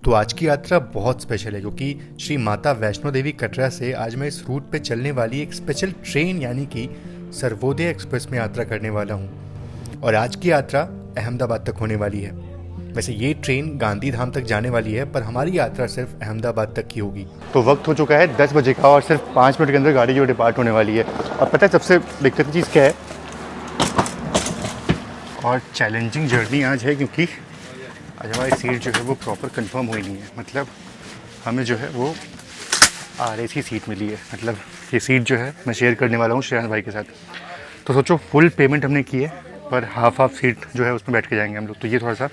तो आज की यात्रा बहुत स्पेशल है क्योंकि श्री माता वैष्णो देवी कटरा से आज मैं इस रूट पे चलने वाली एक स्पेशल ट्रेन यानी कि सर्वोदय एक्सप्रेस में यात्रा करने वाला हूँ। और आज की यात्रा अहमदाबाद तक होने वाली है। वैसे ये ट्रेन गांधी धाम तक जाने वाली है, पर हमारी यात्रा सिर्फ अहमदाबाद तक की होगी। तो वक्त हो चुका है 10 बजे का और सिर्फ 5 मिनट के अंदर गाड़ी जो डिपार्ट होने वाली है। और पता है सबसे दिक्कत की चीज़ क्या है और चैलेंजिंग जर्नी आज है, क्योंकि आज हमारी सीट जो है वो प्रॉपर कंफर्म हुई नहीं है। मतलब हमें जो है वो RAC सीट मिली है। मतलब ये सीट जो है मैं शेयर करने वाला हूँ श्रेयांश भाई के साथ। तो सोचो फुल पेमेंट हमने की है, पर हाफ सीट जो है उसमें बैठ के जाएंगे हम लोग। तो ये थोड़ा सा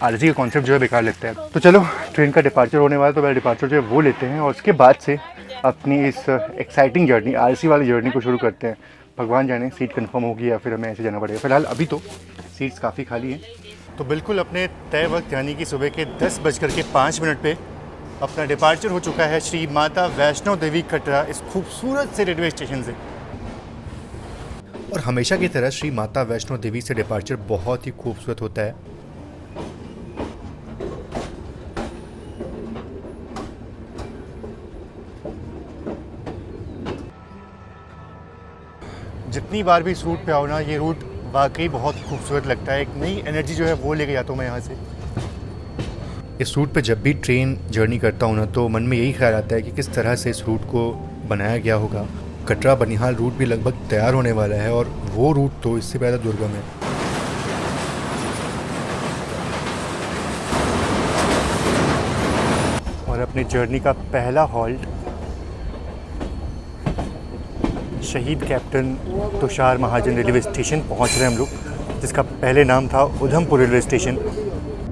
RAC का कॉन्सेप्ट जो है बेकार लगता है। तो चलो ट्रेन का डिपार्चर होने वाला, तो पहले डिपार्चर जो है वो लेते हैं और उसके बाद से अपनी इस एक्साइटिंग जर्नी RAC वाली जर्नी को शुरू करते हैं। भगवान जाने सीट कंफर्म होगी या फिर हमें ऐसे जाना पड़ेगा। फिलहाल अभी तो सीट्स काफ़ी खाली हैं। तो बिल्कुल अपने तय वक्त यानी कि सुबह के 10:05 पे अपना डिपार्चर हो चुका है श्री माता वैष्णो देवी कटरा इस खूबसूरत से रेलवे स्टेशन से। और हमेशा की तरह श्री माता वैष्णो देवी से डिपार्चर बहुत ही खूबसूरत होता है। जितनी बार भी इस रूट पे आओ ना, ये रूट वाकई बहुत खूबसूरत लगता है। एक नई एनर्जी जो है वो लेके जाता हूँ मैं यहाँ से। इस रूट पे जब भी ट्रेन जर्नी करता हूँ ना, तो मन में यही ख्याल आता है कि किस तरह से इस रूट को बनाया गया होगा। कटरा बनिहाल रूट भी लगभग तैयार होने वाला है और वो रूट तो इससे ज़्यादा दुर्गम है। और अपनी जर्नी का पहला हॉल्ट शहीद कैप्टन तुषार महाजन रेलवे स्टेशन पहुंच रहे हैं हम लोग, जिसका पहले नाम था उधमपुर रेलवे स्टेशन।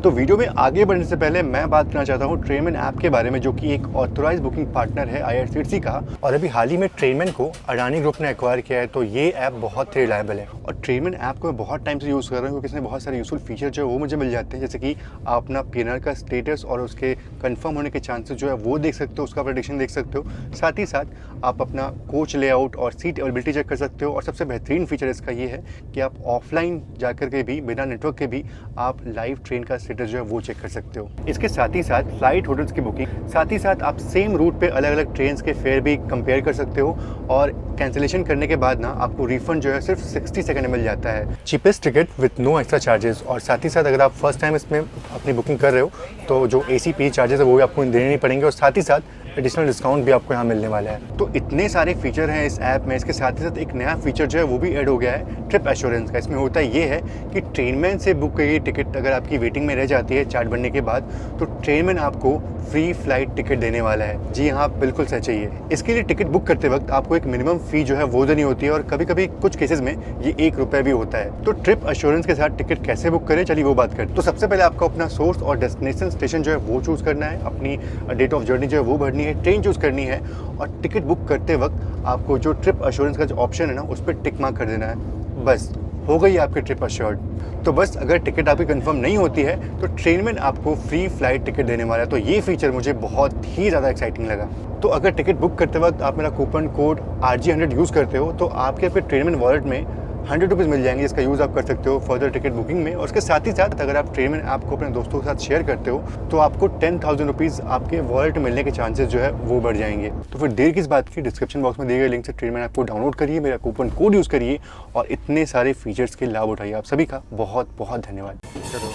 तो वीडियो में आगे बढ़ने से पहले मैं बात करना चाहता हूँ ट्रेनमैन ऐप के बारे में, जो कि एक ऑथराइज बुकिंग पार्टनर है IRCTC का। और अभी हाल ही में ट्रेनमैन को अडानी ग्रुप ने एक्वायर किया है। तो ये ऐप बहुत ही रिलायबल है और ट्रेनमैन ऐप को मैं बहुत टाइम से यूज़ कर रहा हूँ, क्योंकि इसमें बहुत सारे यूजफुल फीचर जो है वो मुझे मिल जाते हैं। जैसे कि आप अपना PNR का स्टेटस और उसके कन्फर्म होने के चांसेस जो है वो देख सकते हो, उसका प्रेडिक्शन देख सकते हो। साथ ही साथ आप अपना कोच लेआउट और सीट अवेलेबिलिटी चेक कर सकते हो। और सबसे बेहतरीन फीचर इसका ये है कि आप ऑफलाइन जाकर के भी, बिना नेटवर्क के भी, आप लाइव ट्रेन का स्टेटस जो है वो चेक कर सकते हो। इसके साथ ही साथ फ्लाइट, होटल्स की बुकिंग, साथ ही साथ आप सेम रूट पे अलग अलग ट्रेन के फेयर भी कंपेयर कर सकते हो। और कैंसिलेशन करने के बाद ना आपको रिफंड जो है सिर्फ 60 सेकंड में मिल जाता है। Cheapest ticket with no extra charges. और साथ ही साथ अगर आप फर्स्ट टाइम इसमें अपनी बुकिंग कर रहे हो तो जो ACP चार्जेस है वो भी आपको देने नहीं पड़ेंगे। और साथ ही साथ एडिशनल डिस्काउंट भी आपको यहाँ मिलने वाला है। तो इतने सारे फीचर हैं इस ऐप में। इसके साथ ही साथ एक नया फीचर जो है वो भी ऐड हो गया है, ट्रिप एश्योरेंस का। इसमें होता ये है कि ट्रेनमैन से बुक की गई टिकट अगर आपकी वेटिंग में रह जाती है चार्ट बनने के बाद, तो ट्रेनमैन आपको फ्री फ्लाइट टिकट देने वाला है। जी हाँ, बिल्कुल सच है ये। इसके लिए टिकट बुक करते वक्त आपको एक मिनिमम फ़ी जो है वो देनी होती है, और कभी कभी कुछ केसेस में ये ₹1 भी होता है। तो ट्रिप एश्योरेंस के साथ टिकट कैसे बुक करें, चलिए वो बात करें। तो सबसे पहले आपको अपना सोर्स और डेस्टिनेशन स्टेशन जो है वो चूज़ करना है, अपनी डेट ऑफ जर्नी जो है वो भरनी है, ट्रेन चूज़ करनी है। और टिकट बुक करते वक्त आपको जो ट्रिप एश्योरेंस का जो ऑप्शन है ना, उस पर टिक मार्क कर देना है। बस हो गई आपकी ट्रिप एश्योर्ड। तो बस अगर टिकट आपकी कंफर्म नहीं होती है तो ट्रेनमैन आपको फ्री फ्लाइट टिकट देने वाला है। तो ये फीचर मुझे बहुत ही ज़्यादा एक्साइटिंग लगा। तो अगर टिकट बुक करते वक्त आप मेरा कूपन कोड RG100 यूज़ करते हो तो आपके अपने ट्रेनमैन वॉलेट में ₹100 मिल जाएंगे, जिसका यूज़ आप कर सकते हो फर्दर टिकट बुकिंग में। और उसके साथ ही साथ अगर आप ट्रेनमैन ऐप को अपने दोस्तों के साथ शेयर करते हो तो आपको ₹10,000 आपके वॉलेट में मिलने के चांसेस जो है वो बढ़ जाएंगे। तो फिर देर किस बात की, डिस्क्रिप्शन बॉक्स में दिए गए लिंक से ट्रेनमैन ऐप को डाउनलोड करिए, मेरा कूपन कोड यूज़ करिए और इतने सारे फीचर्स के लाभ उठाइए। आप सभी का बहुत बहुत धन्यवाद। चलो,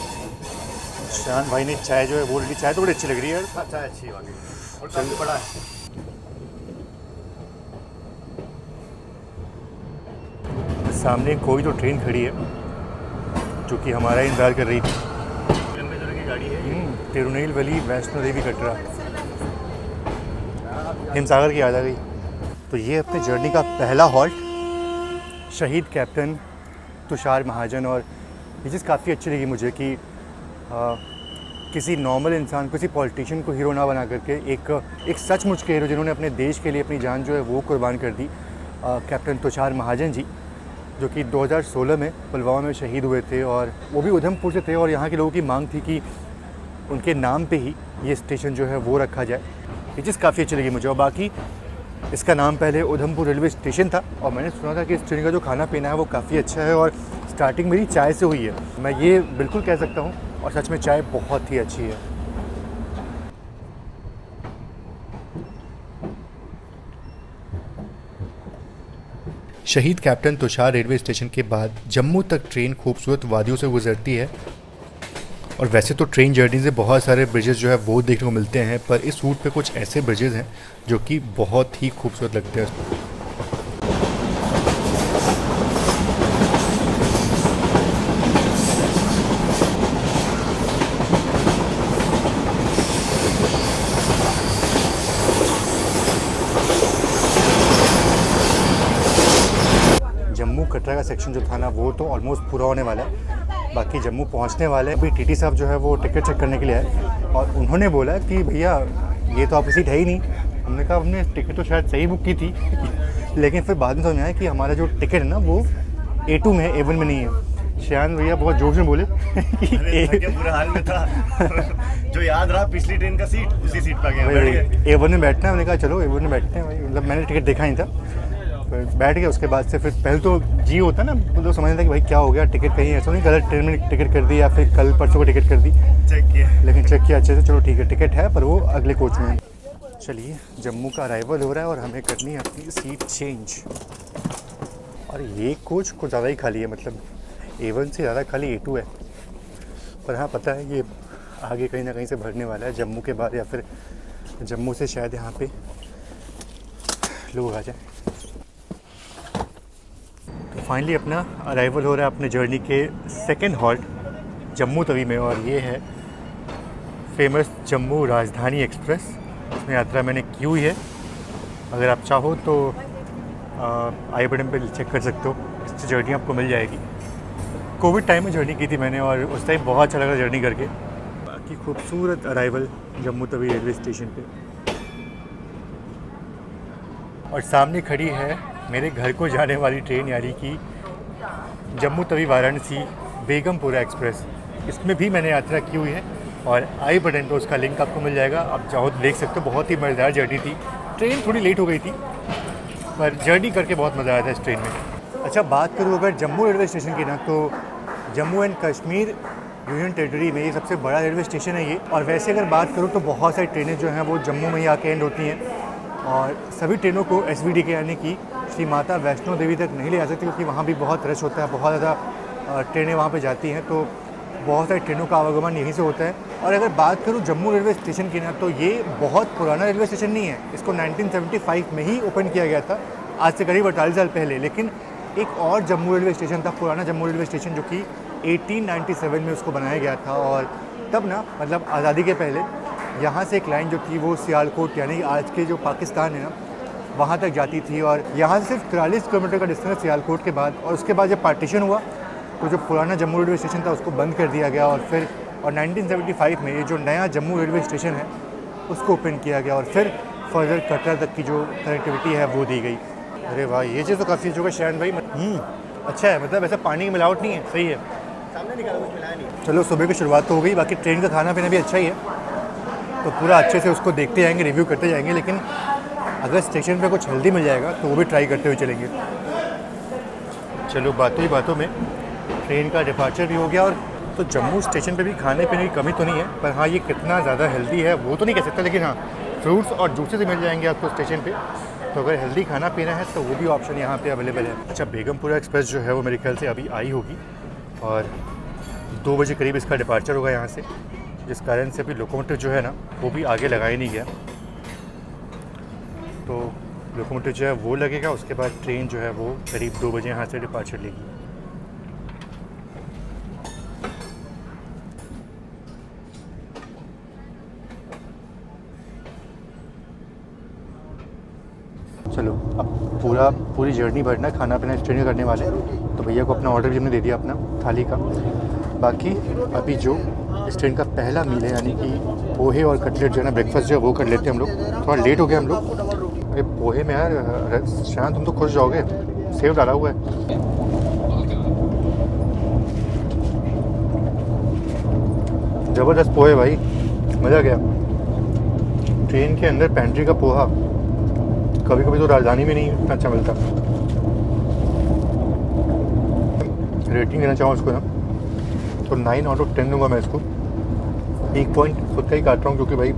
श्रेयांश भाई ने चाय जो है वो रेडी, चाय तो बड़ी अच्छी लग रही है। चाय अच्छी वाली और काफ़ी बड़ा है। सामने कोई तो ट्रेन खड़ी है जो कि हमारा इंतजार कर रही थी। लंबे दूरी की गाड़ी है। तिरुनेलवेली वैष्णो देवी कटरा, हिमसागर की याद आ गई। तो ये अपने जर्नी का पहला हॉल्ट शहीद कैप्टन तुषार महाजन। और ये चीज़ काफ़ी अच्छी लगी मुझे कि किसी नॉर्मल इंसान, किसी पॉलिटिशियन को हीरो ना बना करके एक सचमुच के हीरो जिन्होंने अपने देश के लिए अपनी जान जो है वो कुर्बान कर दी, कैप्टन तुषार महाजन जी, जो कि 2016 में पुलवामा में शहीद हुए थे। और वो भी उधमपुर से थे और यहाँ के लोगों की मांग थी कि उनके नाम पे ही ये स्टेशन जो है वो रखा जाए। ये चीज़ काफ़ी अच्छी लगी मुझे। और बाकी इसका नाम पहले उधमपुर रेलवे स्टेशन था और मैंने सुना था कि इस ट्रेन का जो खाना पीना है वो काफ़ी अच्छा है। और स्टार्टिंग मेरी चाय से हुई है, मैं ये बिल्कुल कह सकता हूँ। और सच में चाय बहुत ही अच्छी है। शहीद कैप्टन तुषार रेलवे स्टेशन के बाद जम्मू तक ट्रेन खूबसूरत वादियों से गुजरती है। और वैसे तो ट्रेन जर्नी से बहुत सारे ब्रिजेस जो है वो देखने को मिलते हैं, पर इस रूट पे कुछ ऐसे ब्रिजेस हैं जो कि बहुत ही खूबसूरत लगते हैं। जम्मू कटरा का सेक्शन जो था ना वो तो ऑलमोस्ट पूरा होने वाला है, बाकी जम्मू पहुंचने वाले हैं। अभी टीटी साहब जो है वो टिकट चेक करने के लिए आए और उन्होंने बोला कि भैया ये तो आपकी सीट है ही नहीं। हमने कहा हमने टिकट तो शायद सही बुक की थी लेकिन फिर बाद में समझ आया कि हमारा जो टिकट है ना वो A2 में है, A1 में नहीं है। शायद भैया बहुत जोश में बोले कि बुरे हाल में था जो याद रहा पिछली ट्रेन का सीट उसी सीट पर गया A1 में बैठना है। मैंने कहा चलो A1 में बैठते हैं भाई, मतलब मैंने टिकट देखा नहीं था, बैठ गया। उसके बाद से फिर पहले तो जी होता ना, तो समझता कि भाई क्या हो गया, टिकट कहीं ऐसा नहीं गलत ट्रेन में टिकट कर दी या फिर कल परसों को टिकट कर दी। चेक किया, लेकिन चेक किया अच्छे से, चलो ठीक है टिकट है पर वो अगले कोच में है। चलिए जम्मू का अराइवल हो रहा है और हमें करनी है अपनी सीट चेंज। और ये कोच कुछ ज़्यादा ही खाली है, मतलब A1 से ज़्यादा खाली A2 है। पर हाँ पता है ये आगे कहीं ना कहीं से भरने वाला है जम्मू के बाद, या फिर जम्मू से शायद यहाँ पे लोग आ जाए। तो फाइनली अपना अराइवल हो रहा है अपने जर्नी के सेकंड हॉल्ट जम्मू तवी में, और ये है फेमस जम्मू राजधानी एक्सप्रेस। इसमें यात्रा मैंने की हुई है, अगर आप चाहो तो आई बटन पे चेक कर सकते हो, इससे जर्नी आपको मिल जाएगी। कोविड टाइम में जर्नी की थी मैंने और उस टाइम बहुत अच्छा लगा जर्नी करके। बाकी खूबसूरत arrival Jammu Tawi railway station पे, और सामने खड़ी है मेरे घर को जाने वाली ट्रेन, यानी कि जम्मू तवी वाराणसी बेगमपुरा एक्सप्रेस। इसमें भी मैंने यात्रा की हुई है और आई बटन पर उसका लिंक आपको मिल जाएगा, आप चाहो तो देख सकते हो। बहुत ही मज़ेदार जर्नी थी, ट्रेन थोड़ी लेट हो गई थी पर जर्नी करके बहुत मज़ा आया था इस ट्रेन में। अच्छा बात करूँ अगर जम्मू रेलवे स्टेशन की ना, तो Jammu and Kashmir union territory में ये सबसे बड़ा रेलवे स्टेशन है ये। और वैसे अगर बात करूँ तो बहुत सारी ट्रेनें जो हैं वो जम्मू में ही आके एंड होती हैं, और सभी ट्रेनों को SVD के यानी कि श्री माता वैष्णो देवी तक नहीं ले जा सकती, क्योंकि वहाँ भी बहुत रश होता है, बहुत ज़्यादा ट्रेनें वहाँ पे जाती हैं, तो बहुत सारी ट्रेनों का आवागमन यहीं से होता है। और अगर बात करूँ जम्मू रेलवे स्टेशन की ना, तो ये बहुत पुराना रेलवे स्टेशन नहीं है, इसको 1975 में ही ओपन किया गया था, आज से करीब 48 साल पहले। लेकिन एक और जम्मू रेलवे स्टेशन था, पुराना जम्मू रेलवे स्टेशन, जो कि 1897 में उसको बनाया गया था। और तब ना मतलब आज़ादी के पहले यहाँ से एक लाइन जो थी वो सियालकोट यानी आज के जो पाकिस्तान है ना वहाँ तक जाती थी, और यहाँ से सिर्फ 43 किलोमीटर का डिस्टेंस सियालकोट के बाद। और उसके बाद जब पार्टीशन हुआ तो जो पुराना जम्मू रेलवे स्टेशन था उसको बंद कर दिया गया, और फिर 1975 में ये जो नया जम्मू रेलवे स्टेशन है उसको ओपन किया गया, और फिर फर्दर कटरा तक की जो कनेक्टिविटी है वो दी गई। अरे वाह, ये चीज़ तो काफ़ी अच्छी होगा शायद भाई। अच्छा है, मतलब ऐसा पानी की मिलावट नहीं है, सही है। सामने निकाला कुछ मिलाया नहीं। चलो सुबह की शुरुआत तो हो गई, बाकी ट्रेन का खाना पीना भी अच्छा ही है, तो पूरा अच्छे से उसको देखते जाएंगे, रिव्यू करते जाएंगे। लेकिन अगर स्टेशन पे कुछ हेल्दी मिल जाएगा तो वो भी ट्राई करते हुए चलेंगे। चलो बातों ही बातों में ट्रेन का डिपार्चर भी हो गया, और तो जम्मू स्टेशन पे भी खाने पीने की कमी तो नहीं है, पर हाँ ये कितना ज़्यादा हेल्दी है वो तो नहीं कह सकता, लेकिन हाँ फ्रूट्स और जूसेस मिल जाएंगे आपको स्टेशन पे, तो अगर हेल्दी खाना पीना है तो वो भी ऑप्शन यहाँ पे अवेलेबल है। अच्छा बेगमपुरा एक्सप्रेस जो है वो मेरे ख्याल से अभी आई होगी, और 2 बजे करीब इसका डिपार्चर होगा यहाँ से, जिस कारण से अभी लोकोमोटिव जो है ना वो भी आगे लगाया नहीं गया, तो लोकोमोटिव जो है वो लगेगा। उसके बाद ट्रेन जो है वो करीब 2 बजे यहाँ से डिपार्चर लेगी। चलो अब पूरी जर्नी भरना, खाना पीना स्ट्रेन करने वाले हैं, तो भैया को अपना ऑर्डर भी हमने दे दिया अपना थाली का। बाकी अभी जो इस ट्रेन का पहला मील है यानी कि पोहे और कटलेट जो है ना ब्रेकफास्ट जो है वो कर लेते हैं हम लोग। थोड़ा लेट हो गया हम लोग। अरे पोहे में यार शायद तुम तो खुश जाओगे, सेव डाला हुआ है। ज़बरदस्त पोहे भाई, मज़ा गया। ट्रेन के अंदर पेंट्री का पोहा कभी कभी तो राजधानी में नहीं इतना अच्छा मिलता। रेटिंग देना चाहूँ उसको ना तो 9 आउट ऑफ 10 दूंगा मैं इसको। 1 पॉइंट खुद का ही काट रहा हूँ क्योंकि भाई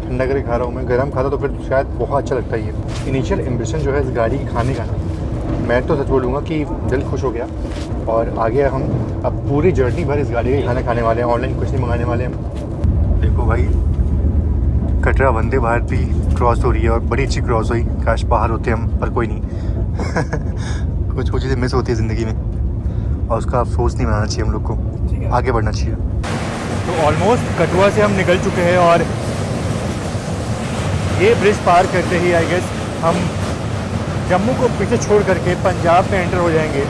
ठंडा करके खा रहा हूँ मैं। गर्म खाता तो फिर शायद बहुत अच्छा लगता ही है। इनिशियल इम्प्रेशन जो है इस गाड़ी की खाने का ना मैं तो सच बोलूँगा कि दिल खुश हो गया। और आगे हम अब पूरी जर्नी भर इस गाड़ी का खाना खाने वाले हैं, ऑनलाइन कुछ नहीं मंगाने वाले हैं। देखो भाई, कटरा वंदे भारत भी क्रॉस हो रही है और बड़ी अच्छी क्रॉस हुई। काश बाहर होते हम, पर कोई नहीं। कुछ कुछ चीज़ें मिस होती है ज़िंदगी में और उसका अफसोस नहीं मनाना चाहिए हम लोग को, आगे बढ़ना चाहिए। तो ऑलमोस्ट कटुआ से हम निकल चुके हैं और ये ब्रिज पार करते ही आई गेस हम जम्मू को पीछे छोड़ करके पंजाब में एंटर हो जाएंगे।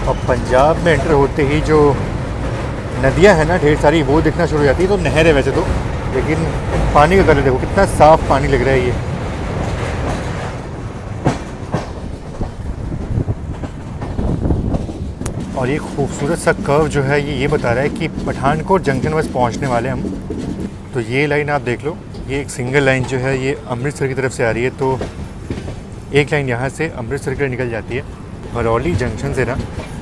और पंजाब में एंटर होते ही जो नदियां हैं ना ढेर सारी, वो दिखना शुरू हो जाती है। तो नहर है वैसे तो, लेकिन पानी का कलर देखो कितना साफ़ पानी लग रहा है ये। और ये खूबसूरत सा कर्व जो है ये बता रहा है कि पठानकोट जंक्शन बस पहुंचने वाले हम। तो ये लाइन आप देख लो, ये एक सिंगल लाइन जो है ये अमृतसर की तरफ से आ रही है। तो एक लाइन यहाँ से अमृतसर की निकल जाती है। भरौली जंक्शन से ना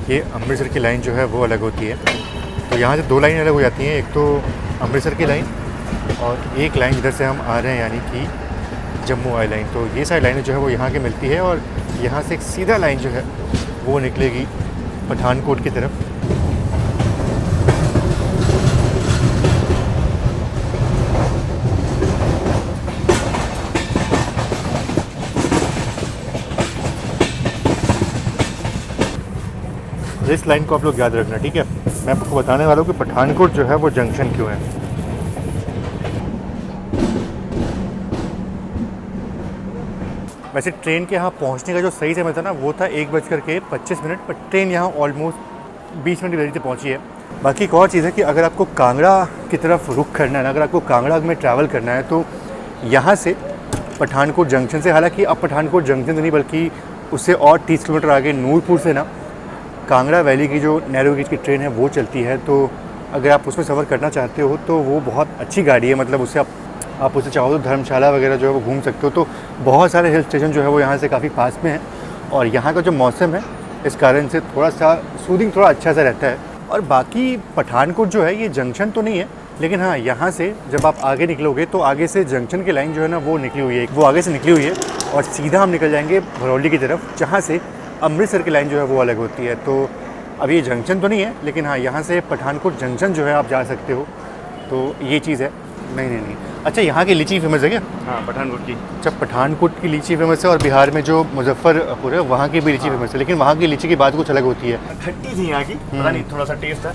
ये अमृतसर की लाइन जो है वो अलग होती है। तो यहाँ से 2 लाइन अलग हो जाती हैं, एक तो अमृतसर की लाइन और एक लाइन इधर से हम आ रहे हैं यानी कि जम्मू वाली लाइन। तो ये सारी लाइनें जो है वो यहाँ की मिलती है और यहाँ से एक सीधा लाइन जो है वो निकलेगी पठानकोट की तरफ। इस लाइन को आप लोग याद रखना, ठीक है। मैं आपको बताने वाला हूँ कि पठानकोट जो है वो जंक्शन क्यों है। वैसे ट्रेन के यहाँ पहुँचने का जो सही समय था ना वो था 1:25, पर ट्रेन यहाँ ऑलमोस्ट 20 मिनट की देरी से पहुँची है। बाकी एक और चीज़ है कि अगर आपको कांगड़ा की तरफ रुख करना है ना, अगर आपको कांगड़ा में ट्रैवल करना है तो यहाँ से पठानकोट जंक्शन से, हालांकि अब पठानकोट जंक्शन से नहीं बल्कि उससे और 30 किलोमीटर आगे नूरपुर से ना कांगड़ा वैली की जो नैरो गेज की ट्रेन है वो चलती है। तो अगर आप उसमें सफ़र करना चाहते हो तो वो बहुत अच्छी गाड़ी है। मतलब उससे आप उससे चाहो तो धर्मशाला वगैरह जो है वो घूम सकते हो। तो बहुत सारे हिल स्टेशन जो है वो यहाँ से काफ़ी पास में है और यहाँ का जो मौसम है इस कारण से थोड़ा सा सूदिंग थोड़ा अच्छा सा रहता है। और बाकी पठानकोट जो है ये जंक्शन तो नहीं है, लेकिन हाँ यहाँ से जब आप आगे निकलोगे तो आगे से जंक्शन की लाइन जो है ना वो निकली हुई है, वो आगे से निकली हुई है और सीधा हम निकल जाएंगे भरौली की तरफ, जहाँ से अमृतसर की लाइन जो है वो अलग होती है। तो अब ये जंक्शन तो नहीं है, लेकिन हाँ यहाँ से पठानकोट जंक्शन जो है आप जा सकते हो। तो ये चीज़ है। नहीं। अच्छा, यहाँ की लीची फेमस है क्या? हाँ, पठानकोट की। अच्छा, पठानकोट की लीची फेमस है और बिहार में जो मुजफ्फरपुर है वहाँ की भी लीची फेमस है, लेकिन वहाँ की लीची की बात कुछ अलग होती है। खट्टी थी यहाँ की, पता नहीं थोड़ा सा टेस्ट था।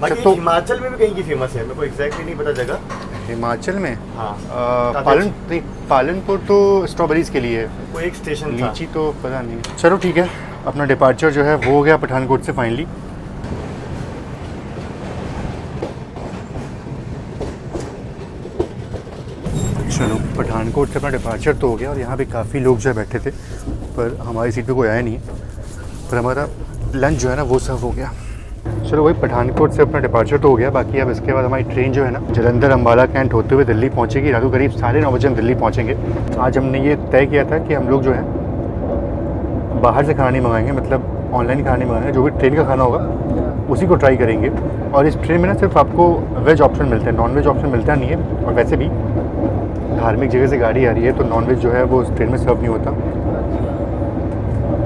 बाकी तो हिमाचल में भी कहीं की फेमस है, मेरे को एग्जैक्टली नहीं पता जगह। हिमाचल में हाँ, पालनपुर तो स्ट्रॉबेरीज़ के लिए है, कोई एक स्टेशन था। लीची तो पता नहीं। चलो ठीक है, अपना डिपार्चर जो है वो हो गया पठानकोट से फाइनली। चलो, पठानकोट से अपना डिपार्चर तो हो गया और यहाँ पे काफ़ी लोग जो है बैठे थे, पर हमारी सीट पे कोई आया नहीं है। पर हमारा लंच जो है ना वो सर्व हो गया। चलो भाई, पठानकोट से अपना डिपार्चर तो हो गया। बाकी अब इसके बाद हमारी ट्रेन जो है ना जलंधर अम्बाला कैंट होते हुए दिल्ली पहुँचेगी। रात को करीब 9:30 बजे हम दिल्ली पहुँचेंगे। आज हमने ये तय किया था कि हम लोग जो है बाहर से खाना नहीं मंगाएंगे, मतलब ऑनलाइन खाना नहीं मंगाएंगे। जो भी ट्रेन का खाना होगा उसी को ट्राई करेंगे। और इस ट्रेन में ना सिर्फ आपको वेज ऑप्शन मिलते हैं, नॉन वेज ऑप्शन मिलता नहीं है। और वैसे भी धार्मिक जगह से गाड़ी आ रही है तो नॉन वेज जो है वो उस ट्रेन में सर्व नहीं होता।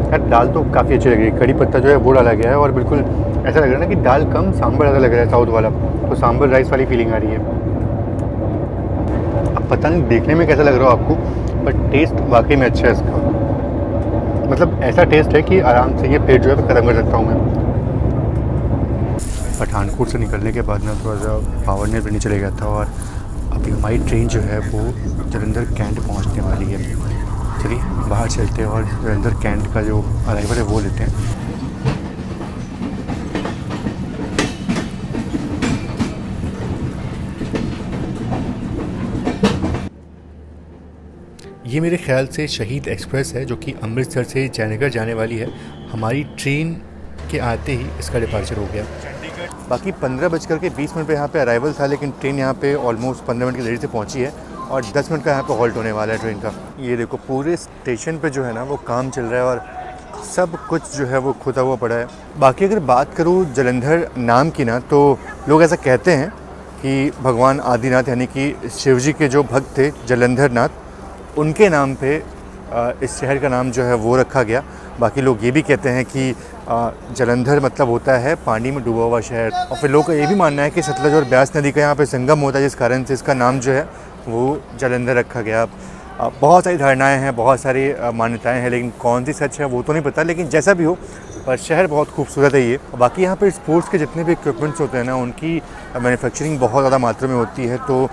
यार दाल तो काफ़ी अच्छी लग रही है, कड़ी पत्ता जो है वो डाला गया है और बिल्कुल ऐसा लग रहा है ना कि दाल कम सांभर ज़्यादा लग रहा है साउथ वाला, तो सांभर राइस वाली फीलिंग आ रही है। अब पता नहीं देखने में कैसा लग रहा हो आपको, बट टेस्ट वाकई में अच्छा है इसका। मतलब ऐसा टेस्ट है कि आराम से ये पेट जो है ख़त्म कर सकता हूँ मैं। पठानकोट से निकलने के बाद ना थोड़ा सा पावर नेप लेने चले गया था और अभी हमारी ट्रेन जो है वो जलंधर कैंट पहुंचने वाली है। चलिए बाहर चलते हैं और जलंधर कैंट का जो अराइवल है वो लेते हैं। ये मेरे ख्याल से शहीद एक्सप्रेस है जो कि अमृतसर से जयनगर जाने वाली है। हमारी ट्रेन के आते ही इसका डिपार्चर हो गया। बाकी 15:20 पे यहाँ पे अराइवल था, लेकिन ट्रेन यहाँ पे ऑलमोस्ट 15 मिनट की देरी से पहुँची है और 10 मिनट का यहाँ पे हॉल्ट होने वाला है ट्रेन का। ये देखो पूरे स्टेशन पे जो है ना वो काम चल रहा है और सब कुछ जो है वो खुदा हुआ पड़ा है। बाकी अगर बात करूँ जालंधर नाम की ना, तो लोग ऐसा कहते हैं कि भगवान आदिनाथ यानी कि शिव जी के जो भक्त थे जालंधर नाथ, उनके नाम पे इस शहर का नाम जो है वो रखा गया। बाकी लोग ये भी कहते हैं कि जालंधर मतलब होता है पानी में डूबा हुआ शहर। और फिर लोगों का ये भी मानना है कि सतलज और ब्यास नदी का यहाँ पे संगम होता है, जिस कारण से इसका नाम जो है वो जालंधर रखा गया। बहुत सारी धारणाएं हैं, बहुत सारी मान्यताएं हैं, लेकिन कौन सी सच है वो तो नहीं पता। लेकिन जैसा भी हो, पर शहर बहुत खूबसूरत है ये। बाकी यहाँ पर स्पोर्ट्स के जितने भी इक्विपमेंट्स होते हैं ना, उनकी मैन्युफैक्चरिंग बहुत ज़्यादा मात्रा में होती है। तो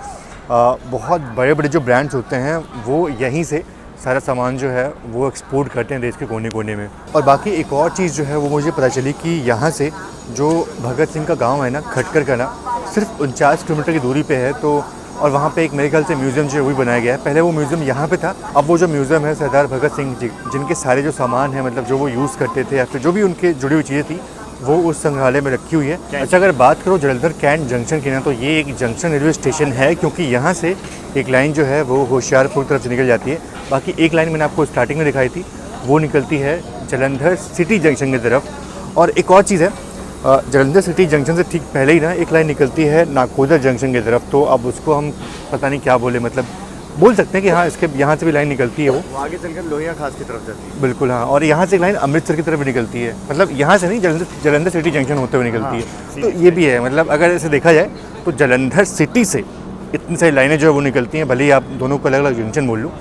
बहुत बड़े बड़े जो ब्रांड्स होते हैं वो यहीं से सारा सामान जो है वो एक्सपोर्ट करते हैं देश के कोने कोने में। और बाकी एक और चीज़ जो है वो मुझे पता चली कि यहाँ से जो भगत सिंह का गांव है ना, खटकर का ना, सिर्फ 49 किलोमीटर की दूरी पे है। तो और वहाँ पे एक मेरे ख्याल से म्यूज़ियम जो है वो भी बनाया गया है। पहले वो म्यूज़ियम यहाँ पे था, अब वो जो म्यूज़ियम है सरदार भगत सिंह जी जिनके सारे जो सामान है, मतलब जो वो यूज़ करते थे या फिर जो भी उनके जुड़ी हुई चीज़ें थी, वो उस संग्रहालय में रखी हुई है। अच्छा, अगर बात करो जालंधर कैंट जंक्शन की ना, तो ये एक जंक्शन रेलवे स्टेशन है, क्योंकि यहाँ से एक लाइन जो है वो होशियारपुर तरफ से निकल जाती है। बाकी एक लाइन मैंने आपको स्टार्टिंग में दिखाई थी, वो निकलती है जालंधर सिटी जंक्शन की तरफ। और एक और चीज़ है, जालंधर सिटी जंक्शन से ठीक पहले ही ना एक लाइन निकलती है नाकोदर जंक्शन की तरफ। तो अब उसको हम पता नहीं क्या बोले, मतलब बोल सकते हैं कि हाँ, इसके यहाँ से भी लाइन निकलती है वो आगे चलकर लोहिया खास की तरफ जाती है। बिल्कुल हाँ, और यहाँ से एक लाइन अमृतसर की तरफ भी निकलती है, मतलब यहाँ से नहीं, जालंधर सिटी जंक्शन होते हुए निकलती है। तो ये भी है, मतलब अगर ऐसे देखा जाए तो जालंधर सिटी से इतनी सारी लाइनें जो है वो निकलती हैं, भले ही आप दोनों को अलग अलग जंक्शन बोल लो।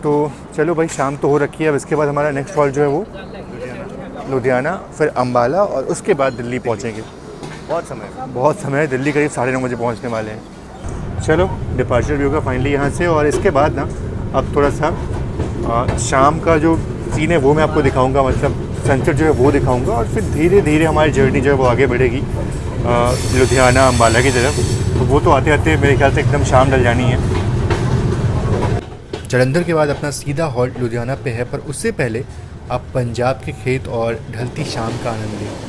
तो चलो भाई, शाम तो हो रखी है। अब इसके बाद हमारा नेक्स्ट हॉल्ट जो है वो लुधियाना, फिर अम्बाला और उसके बाद दिल्ली पहुँचेंगे। बहुत समय है, दिल्ली करीब 9:30 बजे पहुँचने वाले हैं। चलो डिपार्चर भी होगा फाइनली यहाँ से, और इसके बाद ना अब थोड़ा सा शाम का जो सीन है वो मैं आपको दिखाऊंगा, मतलब सनसेट जो है वो दिखाऊंगा। और फिर धीरे धीरे हमारी जर्नी जो है वो आगे बढ़ेगी लुधियाना अम्बाला की तरफ। तो वो तो आते आते मेरे ख्याल से एकदम शाम ढल जानी है। जालंधर के बाद अपना सीधा हॉल्ट लुधियाना पे है, पर उससे पहले आप पंजाब के खेत और ढलती शाम का आनंद लें।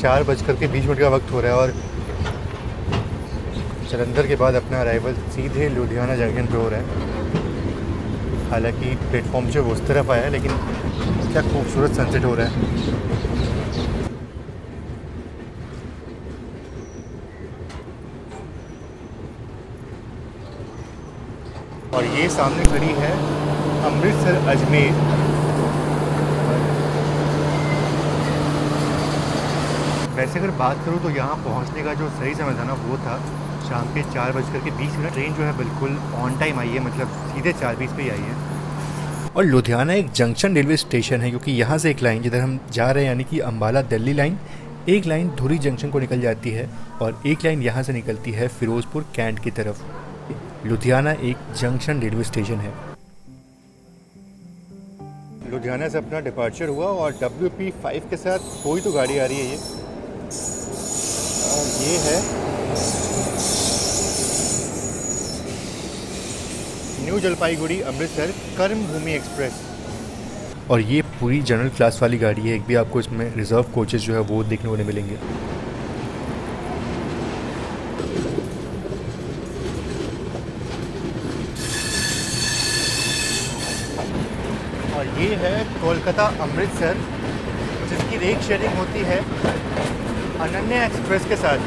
चार बजकर के 20 मिनट का वक्त हो रहा है और जालंधर के बाद अपना अराइवल सीधे लुधियाना जंक्शन पे हो रहा है। हालांकि प्लेटफॉर्म जो उस तरफ आया है, लेकिन क्या खूबसूरत सनसेट हो रहा है। और ये सामने खड़ी है अमृतसर अजमेर। वैसे अगर बात करूँ तो यहाँ पहुँचने का जो सही समय था ना, वो था शाम के 4:20। ट्रेन जो है बिल्कुल ऑन टाइम आई है, मतलब सीधे 4:20 पे ही आई है। और लुधियाना एक जंक्शन रेलवे स्टेशन है, क्योंकि यहाँ से एक लाइन जिधर हम जा रहे हैं यानी कि अम्बाला दिल्ली लाइन, एक लाइन धुरी जंक्शन को निकल जाती है और एक लाइन यहाँ से निकलती है फिरोजपुर कैंट की तरफ। लुधियाना एक जंक्शन रेलवे स्टेशन है। लुधियाना से अपना डिपार्चर हुआ और WP5 के साथ कोई तो गाड़ी आ रही है ये, और ये है न्यू जलपाईगुड़ी अमृतसर कर्मभूमि एक्सप्रेस। और ये पूरी जनरल क्लास वाली गाड़ी है, एक भी आपको इसमें रिजर्व कोचेस जो है वो देखने को नहीं मिलेंगे। और ये है कोलकाता अमृतसर, जिसकी रेक शेयरिंग होती है अनन्या एक्सप्रेस के साथ।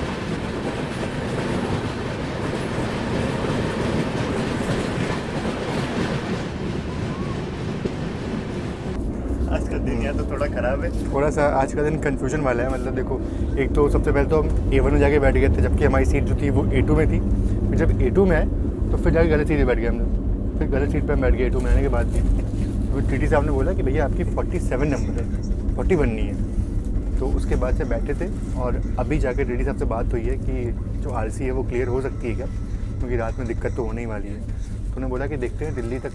आज का दिन यहाँ तो थोड़ा ख़राब है। थोड़ा सा आज का दिन कंफ्यूजन वाला है। मतलब देखो, एक तो सबसे पहले तो हम A1 में जाके बैठ गए थे, जबकि हमारी सीट जो थी वो A2 में थी। फिर जब A2 में आए तो फिर जाके गलत सीट पे बैठ गए हम लोग। फिर गलत सीट पे हम बैठ गए A2 में आने के बाद भी। फिर TT साहब ने बोला कि भैया आपकी 47 नंबर है, 41 नहीं है। तो उसके बाद से बैठे थे और अभी जाके TT साहब से बात हुई है कि जो RC है वो क्लियर हो सकती है क्या, क्योंकि रात में दिक्कत तो होने ही वाली है। तूने बोला कि देखते हैं दिल्ली तक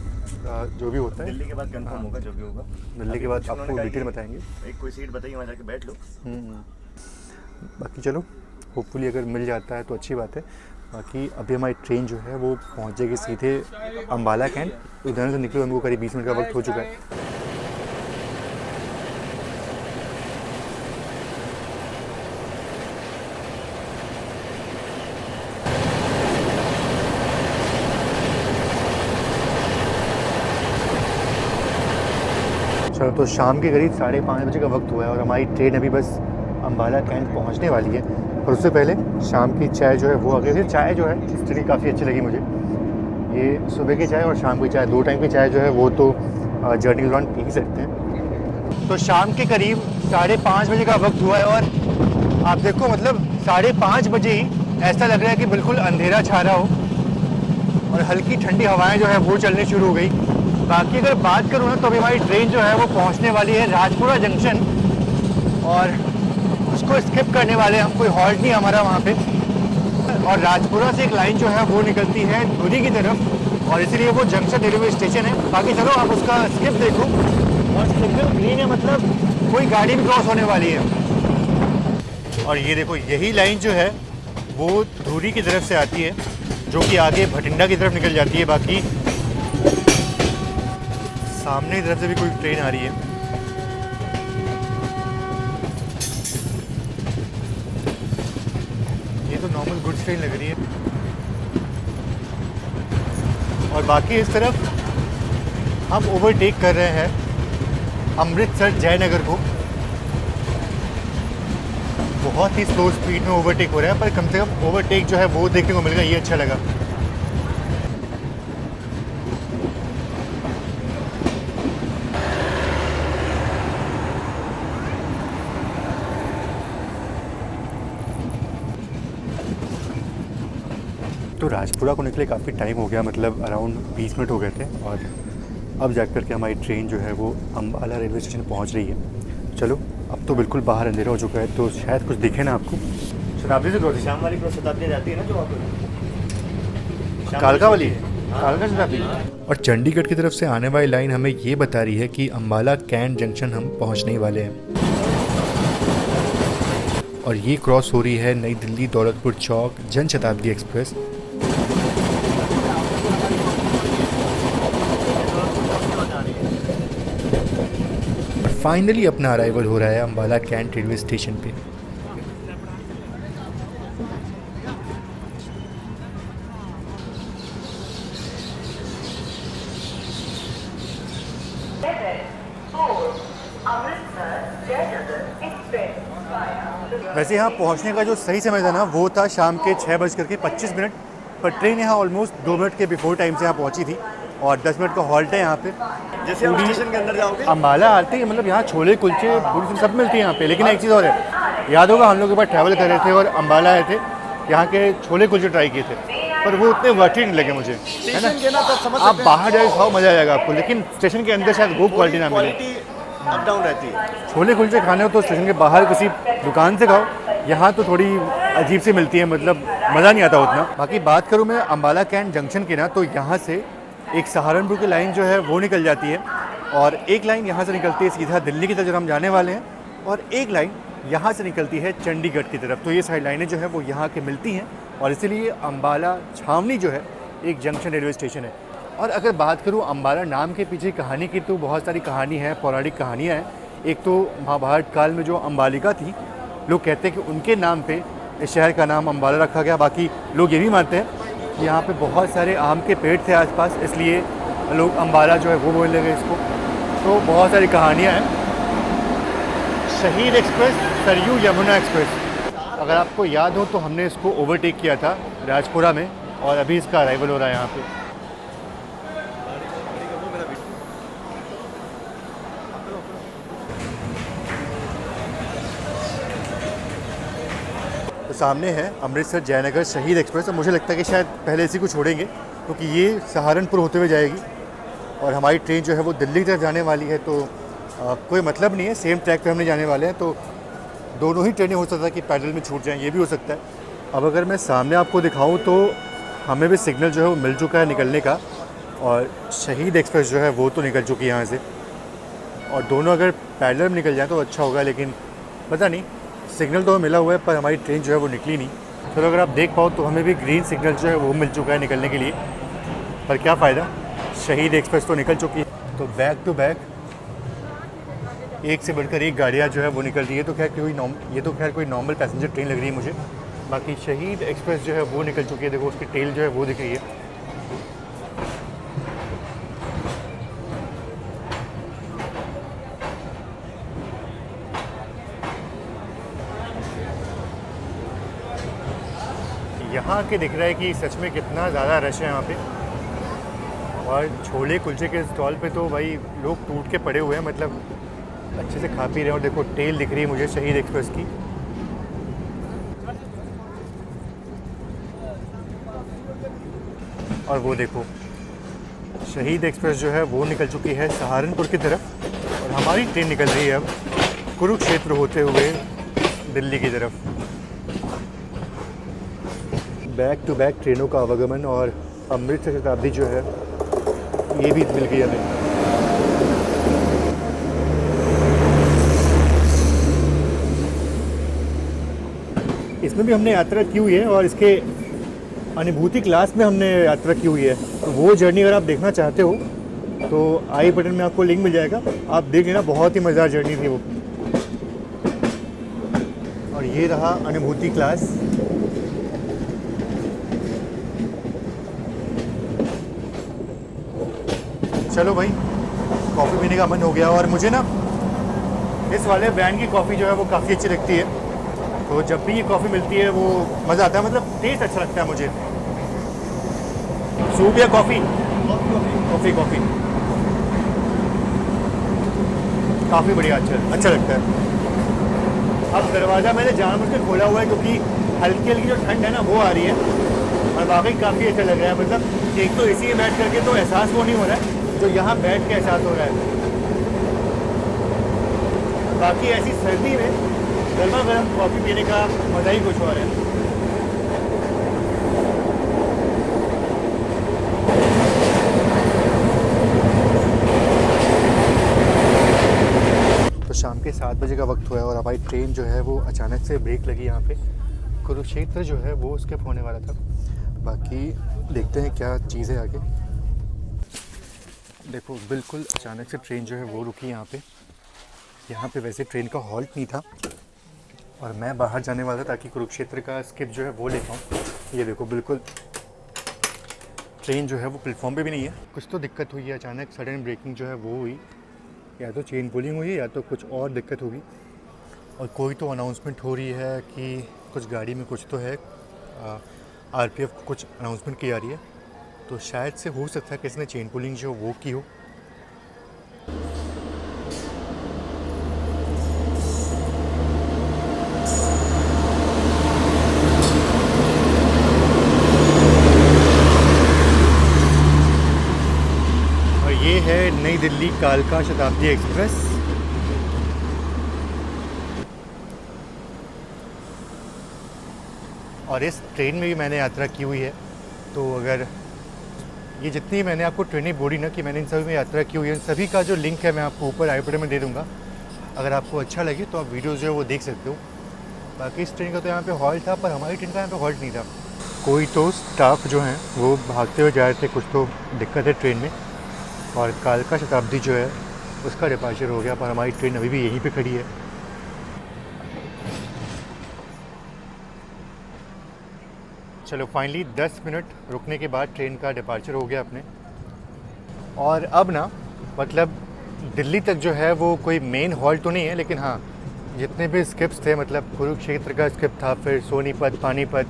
जो भी होता है, दिल्ली के बाद कंफर्म होगा जो भी होगा। दिल्ली के बाद कुछ उन्होंने आपको कहा डिटेल कि बताएंगे। एक कोई सीट बताइए, वहाँ जाके बैठ लो। बाकी चलो, होपफुली अगर मिल जाता है तो अच्छी बात है। बाकी अभी हमारी ट्रेन जो है वो पहुंच जाएगी सीधे अम्बाला कैंट। उधर से निकले उनको करीब 20 मिनट का वक्त हो चुका है। चलो, तो शाम के करीब 5:30 बजे का वक्त हुआ है और हमारी ट्रेन अभी बस अम्बाला कैंट पहुंचने वाली है। पर उससे पहले शाम की चाय जो है वो आ गई थी। चाय जो है एक्चुअली काफ़ी अच्छी लगी मुझे। ये सुबह की चाय और शाम की चाय, 2 टाइम की चाय जो है वो तो जर्नी के दौरान पी ही सकते हैं। तो शाम के करीब 5:30 बजे का वक्त हुआ है और आप देखो, मतलब 5:30 बजे ही ऐसा लग रहा है कि बिल्कुल अंधेरा छा रहा हो और हल्की ठंडी हवाएं जो है वो चलनी शुरू हो गई। बाकी अगर बात करूँ ना तो अभी हमारी ट्रेन जो है वो पहुंचने वाली है राजपुरा जंक्शन और उसको स्किप करने वाले हम। कोई हॉल्ट नहीं हमारा वहाँ पे। और राजपुरा से एक लाइन जो है वो निकलती है धुरी की तरफ और इसीलिए वो जंक्शन रेलवे स्टेशन है। बाकी चलो आप उसका स्किप देखो और सिग्नल ग्रीन है, मतलब कोई गाड़ी भी क्रॉस होने वाली है। और ये देखो, यही लाइन जो है वो धुरी की तरफ से आती है जो कि आगे भटिंडा की तरफ निकल जाती है। बाकी सामने की तरफ से भी कोई ट्रेन आ रही है। ये तो नॉर्मल गुड्स ट्रेन लग रही है। और बाकी इस तरफ हम ओवरटेक कर रहे हैं अमृतसर जयनगर को। बहुत ही स्लो स्पीड में ओवरटेक हो रहा है, पर कम से कम ओवरटेक जो है वो देखने को मिल गया, ये अच्छा लगा। तो राजपुरा को निकले काफ़ी टाइम हो गया, मतलब अराउंड 20 मिनट हो गए थे और अब जा कर के हमारी ट्रेन जो है वो अम्बाला रेलवे स्टेशन पहुंच रही है। चलो, अब तो बिल्कुल बाहर अंधेरा हो चुका है तो शायद कुछ दिखे ना आपको। शताब्दी से क्रॉसिंग, शाम वाली क्रॉस शताब्दी जाती है ना जो वहाँ पे कालका वाली है, कालका शताब्दी। और चंडीगढ़ की तरफ से आने वाली लाइन हमें ये बता रही है कि अम्बाला कैंट जंक्शन हम पहुँचने वाले हैं। और ये क्रॉस हो रही है नई दिल्ली दौलतपुर चौक जन शताब्दी एक्सप्रेस। फाइनली अपना अराइवल हो रहा है अम्बाला कैंट रेलवे स्टेशन पे। वैसे यहाँ पहुँचने का जो सही समय था ना वो था शाम के 6:25। पर ट्रेन यहाँ ऑलमोस्ट 2 मिनट के बिफोर टाइम से यहाँ पहुँची थी और 10 मिनट का हॉल्ट है यहाँ पे। जैसे आप स्टेशन के अंदर जाओगे अम्बाला आते ही मतलब यहाँ छोले कुलचे पूरी सब मिलती है यहाँ पे। लेकिन एक चीज़ और है, याद होगा हम लोग एक बार ट्रैवल कर रहे थे और अम्बाला आए थे, यहाँ के छोले कुलचे ट्राई किए थे, पर वो उतने वर्थ नहीं लगे मुझे, है ना। आप बाहर जाए खाओ, मज़ा आ जाएगा आपको, लेकिन स्टेशन के अंदर शायद वो क्वालिटी ना मिले। अप डाउन रहती है। छोले कुलचे खाने हो तो स्टेशन के बाहर किसी दुकान से खाओ, यहाँ तो थोड़ी अजीब सी मिलती है, मतलब मज़ा नहीं आता उतना। बाकी बात करूँ मैं अम्बाला कैंट जंक्शन की ना, तो यहाँ से एक सहारनपुर की लाइन जो है वो निकल जाती है और एक लाइन यहाँ से निकलती है सीधा दिल्ली की तरफ जब हम जाने वाले हैं, और एक लाइन यहाँ से निकलती है चंडीगढ़ की तरफ। तो ये सारी लाइनें जो है वो यहाँ के मिलती हैं और इसीलिए अम्बाला छावनी जो है एक जंक्शन रेलवे स्टेशन है। और अगर बात करूँ अम्बाला नाम के पीछे कहानी की, तो बहुत सारी कहानी है, पौराणिक कहानियाँ हैं। एक तो महाभारत काल में जो अम्बालिका थी, लोग कहते हैं कि उनके नाम पे इस शहर का नाम अम्बाला रखा गया। बाकी लोग ये भी मानते हैं कि यहाँ पे बहुत सारे आम के पेड़ थे आसपास, इसलिए लोग अम्बाला जो है वो बोलने लगे इसको। तो बहुत सारी कहानियाँ हैं। शहीद एक्सप्रेस, सरयू यमुना एक्सप्रेस, अगर आपको याद हो तो हमने इसको ओवरटेक किया था राजपुरा में और अभी इसका अराइवल हो रहा है यहाँ पे। तो सामने है अमृतसर जयनगर शहीद एक्सप्रेस और मुझे लगता है कि शायद पहले इसी को छोड़ेंगे क्योंकि ये सहारनपुर होते हुए जाएगी और हमारी ट्रेन जो है वो दिल्ली की तरफ जाने वाली है। तो कोई मतलब नहीं है, सेम ट्रैक पे हमने जाने वाले हैं, तो दोनों ही ट्रेनें हो सकता है कि पैदल में छूट जाएँ, ये भी हो सकता है। अब अगर मैं सामने आपको दिखाऊं तो हमें भी सिग्नल जो है वो मिल चुका है निकलने का और शहीद एक्सप्रेस जो है वो तो निकल चुकी है यहाँ से, और दोनों अगर पैरेलल में निकल जाए तो अच्छा होगा, लेकिन पता नहीं, सिग्नल तो मिला हुआ है पर हमारी ट्रेन जो है वो निकली नहीं। चलो अगर आप देख पाओ तो हमें भी ग्रीन सिग्नल जो है वो मिल चुका है निकलने के लिए, पर क्या फ़ायदा, शहीद एक्सप्रेस तो निकल चुकी है। तो बैक टू बैक एक से बढ़कर एक गाड़ियाँ जो है वो निकल रही है। तो खैर ये तो खैर कोई नॉर्मल पैसेंजर ट्रेन लग रही है मुझे। बाकी शहीद एक्सप्रेस जो है वो निकल चुकी है, देखो उसकी टेल जो है वो दिख रही है। यहाँ के दिख रहा है कि सच में कितना ज़्यादा रश है यहाँ पे, और छोले कुलचे के स्टॉल पे तो भाई लोग टूट के पड़े हुए हैं, मतलब अच्छे से खा पी रहे हैं। और देखो टेल दिख रही है मुझे शहीद एक्सप्रेस की। और वो देखो शहीद एक्सप्रेस जो है वो निकल चुकी है सहारनपुर की तरफ, और हमारी ट्रेन निकल रही है अब कुरुक्षेत्र होते हुए दिल्ली की तरफ। बैक टू बैक ट्रेनों का आवागमन, और अमृतसर शताब्दी जो है ये भी मिल गई हमें। इसमें भी हमने यात्रा की हुई है, और इसके अनुभूति क्लास में हमने यात्रा की हुई है। तो वो जर्नी अगर आप देखना चाहते हो तो आई बटन में आपको लिंक मिल जाएगा, आप देख लेना, बहुत ही मज़ेदार जर्नी थी वो। और ये रहा अनुभूति क्लास। चलो भाई, कॉफ़ी पीने का मन हो गया, और मुझे ना इस वाले ब्रांड की कॉफ़ी जो है वो काफ़ी अच्छी लगती है। तो जब भी ये कॉफ़ी मिलती है वो मज़ा आता है, मतलब टेस्ट अच्छा लगता है मुझे। सूप या कॉफ़ी? कॉफ़ी कॉफ़ी काफ़ी बढ़िया, अच्छा लगता है। अब दरवाज़ा मैंने जानबूझ के खोला हुआ है क्योंकि हल्की हल्की जो ठंड है ना वो आ रही है, और वाकई काफ़ी अच्छा लग रहा है। मतलब एक तो इसी में बैठ करके तो एहसास वो नहीं हो रहा है जो यहाँ बैठ के एहसास हो रहा है। बाकी ऐसी सर्दी में गर्मा गर्म कॉफ़ी पीने का मज़ा ही कुछ और है। तो शाम के 7 बजे का वक्त हुआ है, और हमारी ट्रेन जो है वो अचानक से ब्रेक लगी यहाँ पे। कुरुक्षेत्र जो है वो स्किप होने वाला था। बाकी देखते हैं क्या चीज़ है आगे। देखो बिल्कुल अचानक से ट्रेन जो है वो रुकी यहाँ पे। यहाँ पे वैसे ट्रेन का हॉल्ट नहीं था, और मैं बाहर जाने वाला था ताकि कुरुक्षेत्र का स्किप जो है वो ले पाऊँ। ये देखो बिल्कुल ट्रेन जो है वो प्लेटफॉर्म पे भी नहीं है। कुछ तो दिक्कत हुई है, अचानक सडन ब्रेकिंग जो है वो हुई, या तो चेन पुलिंग हुई या तो कुछ और दिक्कत होगी। और कोई तो अनाउंसमेंट हो रही है कि कुछ गाड़ी में कुछ तो है, आरपीएफ को कुछ अनाउंसमेंट की जा रही है। तो शायद से हो सकता है किसी ने चेन पुलिंग जो वो की हो। और ये है नई दिल्ली कालका शताब्दी एक्सप्रेस। और इस ट्रेन में भी मैंने यात्रा की हुई है। तो अगर ये जितनी मैंने आपको ट्रेनें बोली ना कि मैंने इन सभी में यात्रा की हुई है, इन सभी का जो लिंक है मैं आपको ऊपर आई बटन में दे दूँगा। अगर आपको अच्छा लगे तो आप वीडियोज़ जो है वो देख सकते हो। बाकी इस ट्रेन का तो यहाँ पे हॉल्ट था, पर हमारी ट्रेन का यहाँ पे हॉल्ट नहीं था। कोई तो स्टाफ जो हैं वो भागते हुए जा रहे थे, कुछ तो दिक्कत है ट्रेन में, और कालका शताब्दी जो है उसका डिपार्चर हो गया, पर हमारी ट्रेन अभी भी यहीं पर खड़ी है। चलो फाइनली 10 मिनट रुकने के बाद ट्रेन का डिपार्चर हो गया अपने। और अब ना मतलब दिल्ली तक जो है वो कोई मेन हॉल्ट तो नहीं है, लेकिन हाँ जितने भी स्किप्स थे, मतलब कुरुक्षेत्र का स्किप था, फिर सोनीपत, पानीपत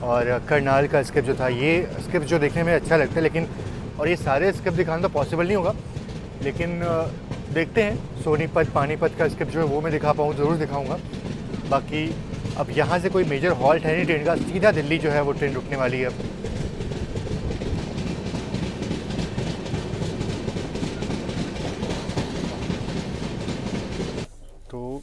और करनाल का स्किप जो था, ये स्किप जो देखने में अच्छा लगता है, लेकिन और ये सारे स्किप दिखाना तो पॉसिबल नहीं होगा, लेकिन देखते हैं सोनीपत पानीपत का स्किप जो है वो मैं दिखा पाऊँ, ज़रूर दिखाऊँगा। बाकी अब यहाँ से कोई मेजर हॉल्ट है नहीं ट्रेन का, सीधा दिल्ली जो है वो ट्रेन रुकने वाली है अब। तो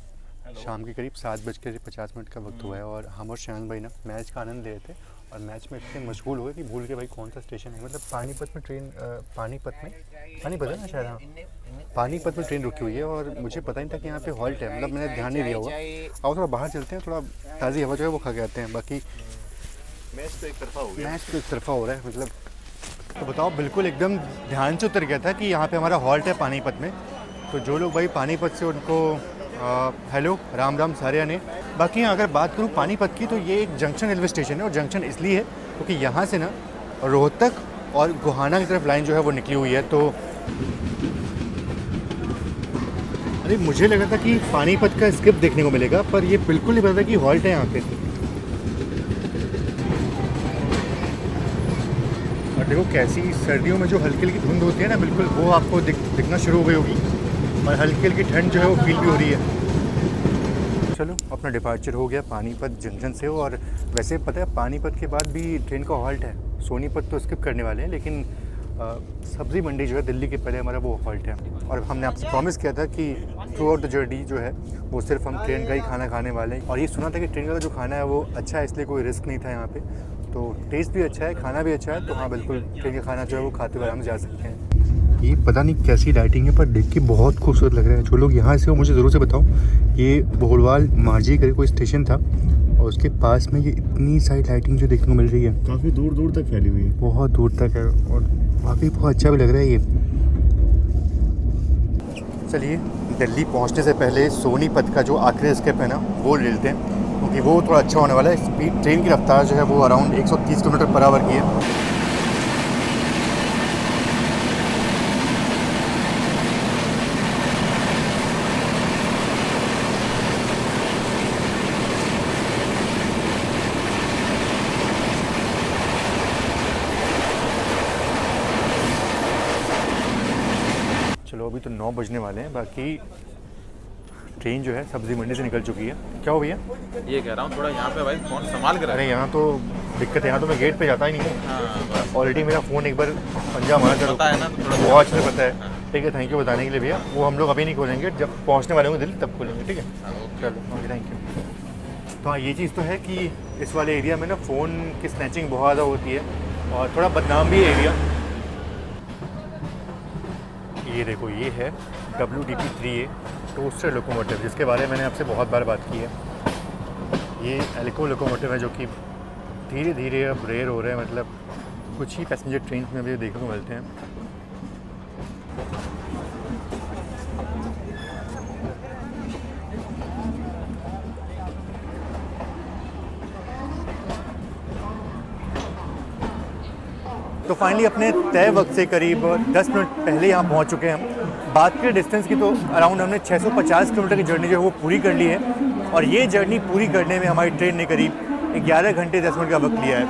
शाम के करीब 7:50 का वक्त हुआ है, और हम और शान भाई ना मैच का आनंद ले रहे थे, और मैच में इतने मशगूल हो गए कि भूल के भाई कौन सा स्टेशन है। मतलब पानीपत में ट्रेन पानीपत है ना शायद, हाँ पानीपत में ट्रेन रुकी हुई है और मुझे पता नहीं था कि यहाँ पे हॉल्ट है, मतलब मैंने ध्यान नहीं दिया हुआ। और थोड़ा बाहर चलते हैं, थोड़ा ताज़ी हवा जो है वो खा के आते हैं। बाकी मैच तो एक तरफा हो गया। मैच तो एक तरफा हो रहा है मतलब। तो बताओ, बिल्कुल एकदम ध्यान से उतर गया था कि यहाँ पे हमारा हॉल्ट है पानीपत में। तो जो लोग भाई पानीपत से, उनको हेलो राम राम सारे आने। बाकी अगर बात करूँ पानीपत की, तो ये एक जंक्शन रेलवे स्टेशन है और जंक्शन इसलिए है क्योंकि यहाँ से ना रोहतक और गोहाना की तरफ लाइन जो है वो निकली हुई है। तो अरे मुझे लगा था कि पानीपत का स्किप देखने को मिलेगा, पर ये बिल्कुल नहीं पता था कि हॉल्ट है यहाँ पे। और देखो कैसी सर्दियों में जो हल्की हल्की धुंध होती है ना, बिल्कुल वो आपको दिखना शुरू हो गई होगी और हल्की हल्की ठंड जो है वो फील भी हो रही है। चलो अपना डिपार्चर हो गया पानीपत जंक्शन से। और वैसे पता है पानीपत के बाद भी ट्रेन का हॉल्ट है, सोनीपत तो स्किप करने वाले हैं, लेकिन सब्ज़ी मंडी जो है दिल्ली के पहले हमारा वो हॉल्ट है। और हमने आपसे प्रॉमिस किया था कि थ्रू आउट द जर्नी जो है वो सिर्फ हम ट्रेन का ही खाना खाने वाले हैं। और ये सुना था कि ट्रेन का जो खाना है वो अच्छा है, इसलिए कोई रिस्क नहीं था यहाँ पे। तो टेस्ट भी अच्छा है, खाना भी अच्छा है, तो हाँ बिल्कुल ट्रेन का खाना जो है वो खाते हुए आराम से जा सकते हैं। ये पता नहीं कैसी लाइटिंग है, पर देख के बहुत खूबसूरत लग रहा है। जो लोग यहाँ से हो मुझे ज़रूर से बताओ। ये भोलवाल माझी करके कोई स्टेशन था और उसके पास में ये इतनी सारी लाइटिंग जो देखने को मिल रही है, काफ़ी दूर दूर तक फैली हुई है, बहुत दूर तक है और वाकई बहुत अच्छा भी लग रहा है ये। चलिए दिल्ली पहुँचने से पहले सोनीपत का जो आखिरी स्किप है ना वो ले लेते हैं, क्योंकि वो थोड़ा अच्छा होने वाला है। स्पीड ट्रेन की रफ्तार जो है वो अराउंड 130 किलोमीटर पर आवर की है। चलो अभी तो 9 बजने वाले हैं। बाकी ट्रेन जो है सब्जी मंडी से निकल चुकी है। क्या हो भैया? ये कह रहा हूँ थोड़ा यहाँ पे भाई फोन संभाल कर अरे यहाँ तो दिक्कत है, यहाँ तो मैं गेट पे जाता ही नहीं हूँ। हाँ ऑलरेडी मेरा फ़ोन एक बार पंजा मारा था, पता है ना, तो थोड़ा बहुत अच्छे से पता है। ठीक है, थैंक यू बताने के लिए भैया। वो हम लोग अभी नहीं खोलेंगे, जब पहुँचने वाले होंगे दिल्ली तब खोलेंगे, ठीक है? चलो ओके, थैंक यू। तो हाँ ये चीज़ तो है कि इस वाले एरिया में ना फ़ोन की स्नैचिंग बहुत ज़्यादा होती है और थोड़ा बदनाम भी है एरिया। ये देखो, ये है WDP-3A टोस्टर लोकोमोटिव, जिसके बारे में मैंने आपसे बहुत बार बात की है। ये एलिको लोकोमोटिव है जो कि धीरे धीरे अब रेयर हो रहे हैं, मतलब कुछ ही पैसेंजर ट्रेन में भी देखने को मिलते हैं। तो फाइनली अपने तय वक्त से करीब 10 मिनट पहले यहाँ पहुँच चुके हैं हम। बात करें डिस्टेंस की तो अराउंड हमने 650 किलोमीटर की जर्नी जो है वो पूरी कर ली है। और ये जर्नी पूरी करने में हमारी ट्रेन ने करीब 11 घंटे 10 मिनट का वक्त लिया है।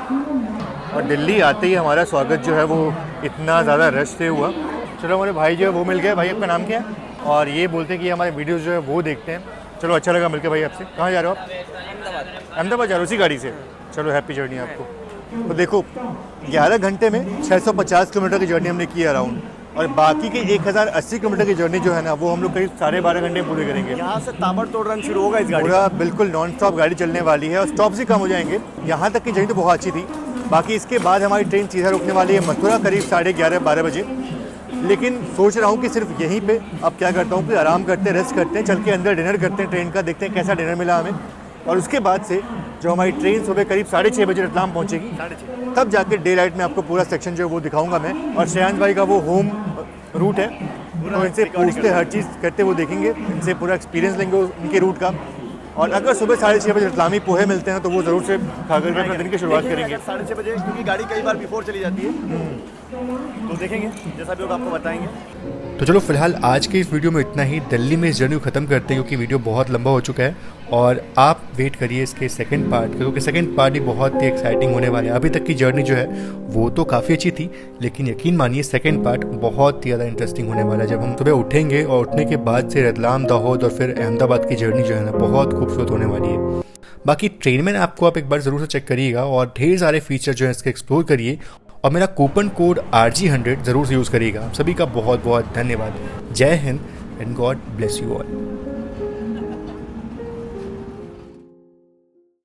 और दिल्ली आते ही हमारा स्वागत जो है वो इतना ज़्यादा रश से हुआ। चलो हमारे भाई जो है वो मिल गए। भाई आपका नाम क्या है? और ये बोलते हैं कि हमारे वीडियोज़ जो है वो देखते हैं। चलो अच्छा लगा मिलकर भाई आपसे। कहाँ जा रहे हो आप? अहमदाबाद जा रहे हो उसी गाड़ी से? चलो हैप्पी जर्नी आपको। तो देखो 11 घंटे में 650 किलोमीटर की जर्नी हमने की अराउंड, और बाकी के 1080 किलोमीटर की जर्नी जो है ना वो हम लोग करीब 12.5 घंटे में पूरी करेंगे। यहाँ से ताबड़तोड़ रन शुरू होगा इस गाड़ी पूरा बिल्कुल नॉन स्टॉप गाड़ी चलने वाली है और स्टॉप भी कम हो जाएंगे। यहाँ तक की जर्नी तो बहुत अच्छी थी। बाकी इसके बाद हमारी ट्रेन सीधा रुकने वाली है मथुरा करीब 11:30-12 बजे। लेकिन सोच रहा हूँ कि सिर्फ यहीं पे अब क्या करता हूँ कि आराम करते रेस्ट करते हैं, चल के अंदर डिनर करते हैं ट्रेन का, देखते हैं कैसा डिनर मिला हमें। और उसके बाद से जो हमारी ट्रेन सुबह करीब 6:30 बजे रतलाम पहुँचेगी, 6:30 तब जाके डे लाइट में आपको पूरा सेक्शन जो है वो दिखाऊंगा मैं। और श्रेयांश भाई का वो होम रूट है, तो इनसे पूछते हर चीज़ करते वो देखेंगे, इनसे पूरा एक्सपीरियंस लेंगे उनके रूट का। और अगर सुबह 6:30 बजे रतलामी पोहे मिलते हैं तो वो ज़रूर से खा करके अपने दिन की शुरुआत करेंगे। 6:30 बजे, क्योंकि गाड़ी कई बार बिफोर चली जाती है, तो देखेंगे जैसा भी होगा आपको बताएंगे। तो चलो फिलहाल आज के इस वीडियो में इतना ही। दिल्ली में इस जर्नी को ख़त्म करते हैं क्योंकि वीडियो बहुत लंबा हो चुका है। और आप वेट करिए इसके सेकंड पार्ट, क्योंकि सेकंड पार्ट ही बहुत ही एक्साइटिंग होने वाला है। अभी तक की जर्नी जो है वो तो काफ़ी अच्छी थी, लेकिन यकीन मानिए सेकंड पार्ट बहुत ही ज़्यादा इंटरेस्टिंग होने वाला है। जब हम सुबह उठेंगे और उठने के बाद से रतलाम, दाहोद और फिर अहमदाबाद की जर्नी जो है ना बहुत खूबसूरत होने वाली है। बाकी ट्रेन में आपको आप एक बार ज़रूर से चेक करिएगा और ढेर सारे फीचर जो है इसके एक्सप्लोर करिए। और मेरा कूपन कोड RG100 ज़रूर से यूज़ करिएगा। आप सभी का बहुत बहुत धन्यवाद। जय Hind and God bless you all.